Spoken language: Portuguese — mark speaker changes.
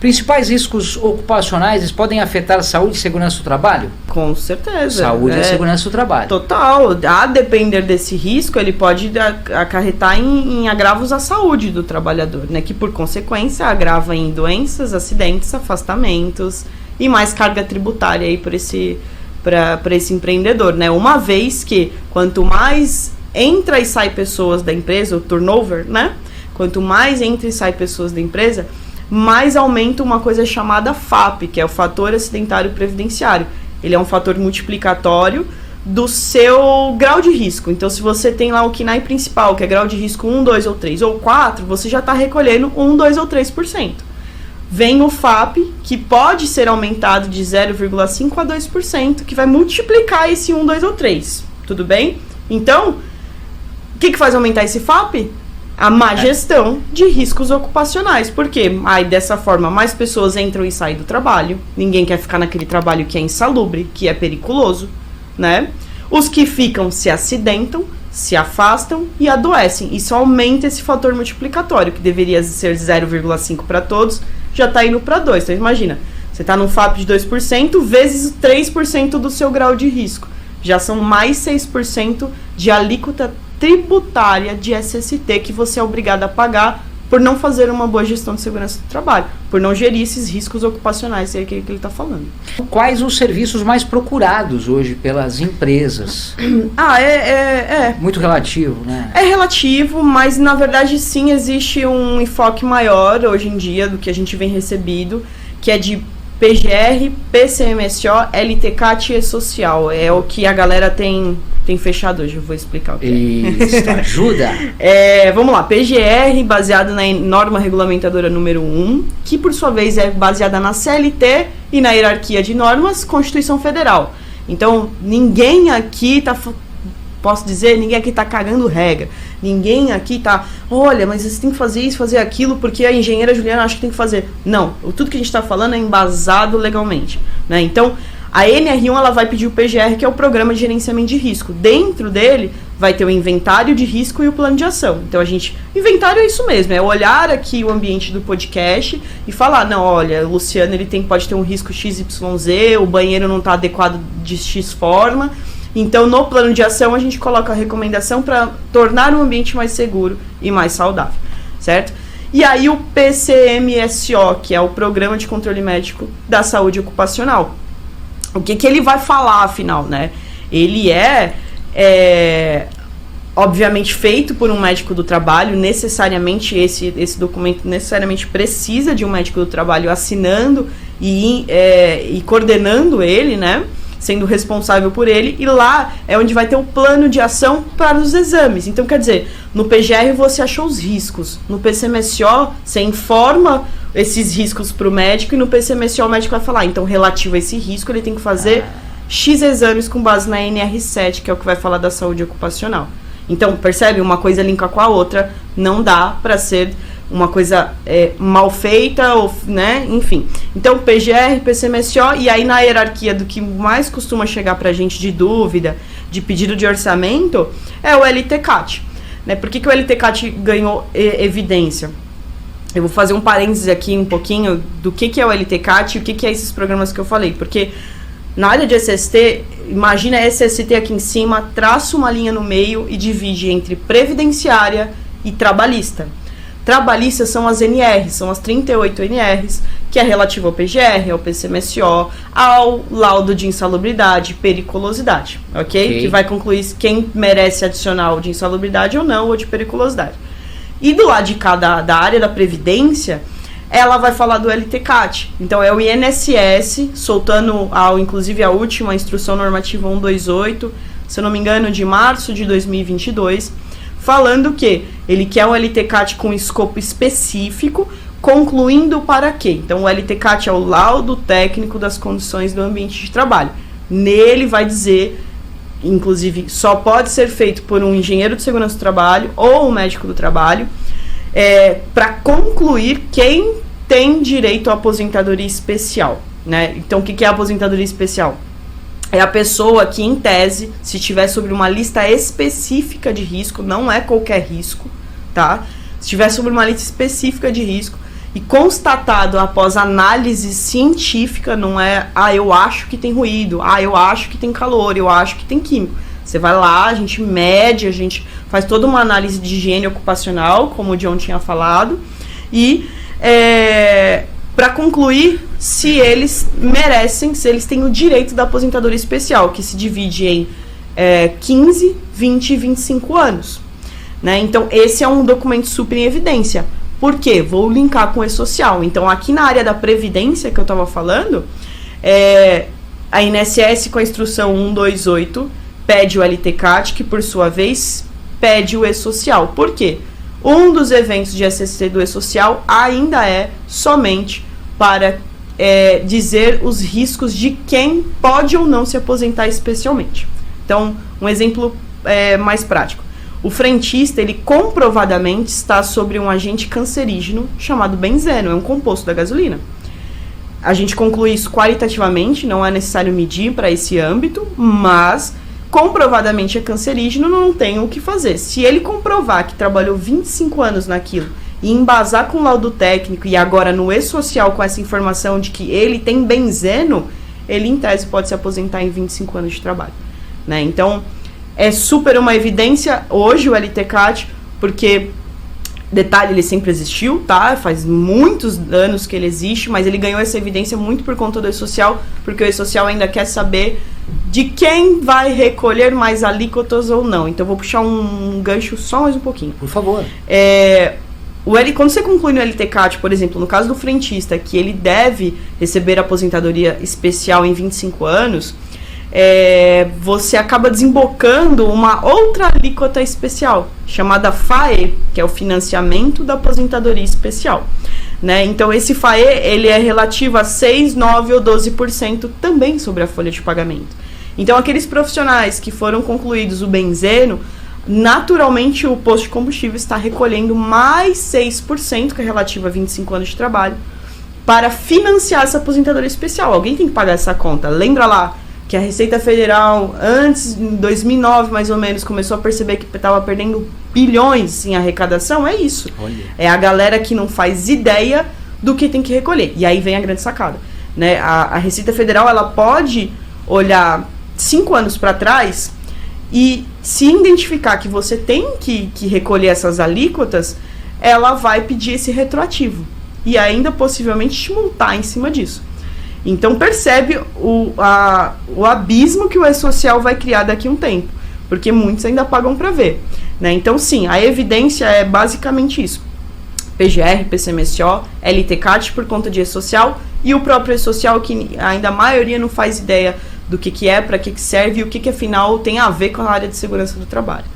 Speaker 1: Principais riscos ocupacionais, eles podem afetar a saúde e segurança do trabalho?
Speaker 2: Com certeza.
Speaker 1: Saúde e segurança do trabalho.
Speaker 2: Total. A depender desse risco, ele pode acarretar em agravos à saúde do trabalhador, né? Que, por consequência, agrava em doenças, acidentes, afastamentos e mais carga tributária aí para esse empreendedor, né? Uma vez que, quanto mais entra e sai pessoas da empresa, o turnover, né? Quanto mais entra e sai pessoas da empresa, mais aumenta uma coisa chamada FAP, que é o fator acidentário previdenciário. Ele é um fator multiplicatório do seu grau de risco. Então, se você tem lá o KNAI principal, que é grau de risco 1, 2 ou 3, ou 4, você já está recolhendo 1, 2 ou 3%. Vem o FAP, que pode ser aumentado de 0,5% a 2%, que vai multiplicar esse 1, 2 ou 3. Tudo bem? Então, o que faz aumentar esse FAP? A má gestão de riscos ocupacionais. Por quê? Aí, dessa forma, mais pessoas entram e saem do trabalho. Ninguém quer ficar naquele trabalho que é insalubre, que é periculoso, né? Os que ficam se acidentam, se afastam e adoecem. Isso aumenta esse fator multiplicatório, que deveria ser 0,5 para todos, já está indo para 2. Então, imagina, você está num FAP de 2% vezes 3% do seu grau de risco. Já são mais 6% de alíquota tributária de SST que você é obrigado a pagar por não fazer uma boa gestão de segurança do trabalho, por não gerir esses riscos ocupacionais que ele está falando.
Speaker 1: Quais os serviços mais procurados hoje pelas empresas?
Speaker 2: Muito
Speaker 1: relativo, né?
Speaker 2: É relativo, mas na verdade sim existe um enfoque maior hoje em dia do que a gente vem recebido, que é de PGR, PCMSO, LTCAT e social. É o que a galera tem fechado hoje, eu vou explicar o que
Speaker 1: Isso, ajuda?
Speaker 2: Vamos lá, PGR, baseado na norma regulamentadora número 1, que por sua vez é baseada na CLT e na hierarquia de normas, Constituição Federal. Então, ninguém aqui ninguém aqui tá cagando regra. Ninguém aqui tá, olha, mas você tem que fazer isso, fazer aquilo, porque a engenheira Juliana acha que tem que fazer. Não, tudo que a gente está falando é embasado legalmente, né? Então, a NR1 ela vai pedir o PGR, que é o Programa de Gerenciamento de Risco. Dentro dele vai ter o inventário de risco e o plano de ação. Então, inventário é isso mesmo, é olhar aqui o ambiente do podcast e falar, não, olha, o Luciano pode ter um risco XYZ, o banheiro não está adequado de X forma. Então, no plano de ação, a gente coloca a recomendação para tornar o ambiente mais seguro e mais saudável, certo? E aí, o PCMSO, que é o Programa de Controle Médico da Saúde Ocupacional. O que ele vai falar, afinal, né? Ele obviamente, feito por um médico do trabalho, necessariamente, esse documento necessariamente precisa de um médico do trabalho assinando e coordenando ele, né? Sendo responsável por ele, e lá é onde vai ter o plano de ação para os exames. Então, quer dizer, no PGR você achou os riscos, no PCMSO você informa esses riscos para o médico, e no PCMSO o médico vai falar, então, relativo a esse risco, ele tem que fazer X exames com base na NR7, que é o que vai falar da saúde ocupacional. Então, percebe? Uma coisa linka com a outra, não dá para ser uma coisa mal feita, ou, né? Enfim. Então, PGR, PCMSO, e aí na hierarquia do que mais costuma chegar pra gente de dúvida, de pedido de orçamento, é o LTCAT. Né? Por que o LTCAT ganhou evidência? Eu vou fazer um parênteses aqui um pouquinho do que é o LTCAT e o que é esses programas que eu falei, porque na área de SST, imagina a SST aqui em cima, traça uma linha no meio e divide entre previdenciária e trabalhista. Trabalhistas são as NRs, são as 38 NRs, que é relativo ao PGR, ao PCMSO, ao laudo de insalubridade e periculosidade, ok? Que vai concluir quem merece adicional de insalubridade ou não, ou de periculosidade. E do lado de cada da área da Previdência, ela vai falar do LTCAT. Então, é o INSS, soltando, inclusive, a última instrução normativa 128, se eu não me engano, de março de 2022, falando que ele quer um LTCAT com escopo específico, concluindo para quê? Então, o LTCAT é o laudo técnico das condições do ambiente de trabalho. Nele vai dizer, inclusive, só pode ser feito por um engenheiro de segurança do trabalho ou um médico do trabalho, para concluir quem tem direito à aposentadoria especial, né? Então, o que é a aposentadoria especial? É a pessoa que, em tese, se estiver sobre uma lista específica de risco, não é qualquer risco, tá? Se estiver sobre uma lista específica de risco, e constatado após análise científica, não é, eu acho que tem ruído, eu acho que tem calor, eu acho que tem químico. Você vai lá, a gente mede, a gente faz toda uma análise de higiene ocupacional, como o John tinha falado, e para concluir se eles merecem, se eles têm o direito da aposentadoria especial, que se divide em 15, 20 e 25 anos. Né? Então, esse é um documento super em evidência. Por quê? Vou linkar com o E-Social. Então, aqui na área da Previdência que eu estava falando, a INSS com a instrução 128 pede o LTCAT, que por sua vez pede o E-Social. Por quê? Um dos eventos de SST do E-Social ainda é somente para dizer os riscos de quem pode ou não se aposentar especialmente. Então, um exemplo mais prático. O frentista, ele comprovadamente está sobre um agente cancerígeno chamado benzeno, é um composto da gasolina. A gente conclui isso qualitativamente, não é necessário medir para esse âmbito, mas comprovadamente é cancerígeno, não tem o que fazer. Se ele comprovar que trabalhou 25 anos naquilo e embasar com laudo técnico e agora no E-Social com essa informação de que ele tem benzeno, ele em tese pode se aposentar em 25 anos de trabalho. Né? Então, é super uma evidência hoje o LTCAT, porque, detalhe, ele sempre existiu, tá? Faz muitos anos que ele existe, mas ele ganhou essa evidência muito por conta do E-Social, porque o E-Social ainda quer saber de quem vai recolher mais alíquotas ou não. Então, vou puxar um gancho só mais um pouquinho.
Speaker 1: Por favor.
Speaker 2: Quando você conclui no LTCAT, por exemplo, no caso do frentista, que ele deve receber aposentadoria especial em 25 anos... você acaba desembocando uma outra alíquota especial, chamada FAE, que é o financiamento da aposentadoria especial. Né? Então, esse FAE ele é relativo a 6%, 9% ou 12% também sobre a folha de pagamento. Então, aqueles profissionais que foram concluídos o benzeno, naturalmente o posto de combustível está recolhendo mais 6%, que é relativo a 25 anos de trabalho, para financiar essa aposentadoria especial. Alguém tem que pagar essa conta. Lembra lá que a Receita Federal, antes, em 2009 mais ou menos, começou a perceber que estava perdendo bilhões em arrecadação? É isso.
Speaker 1: Olha.
Speaker 2: É a galera que não faz ideia do que tem que recolher. E aí vem a grande sacada. Né? A Receita Federal, ela pode olhar 5 anos para trás e se identificar que você tem que recolher essas alíquotas, ela vai pedir esse retroativo. E ainda possivelmente te multar em cima disso. Então, percebe o abismo que o E-Social vai criar daqui a um tempo, porque muitos ainda pagam para ver. Né? Então, sim, a evidência é basicamente isso. PGR, PCMSO, LTCAT por conta de E-Social e o próprio E-Social, que ainda a maioria não faz ideia do que é, para que serve e o que afinal tem a ver com a área de segurança do trabalho.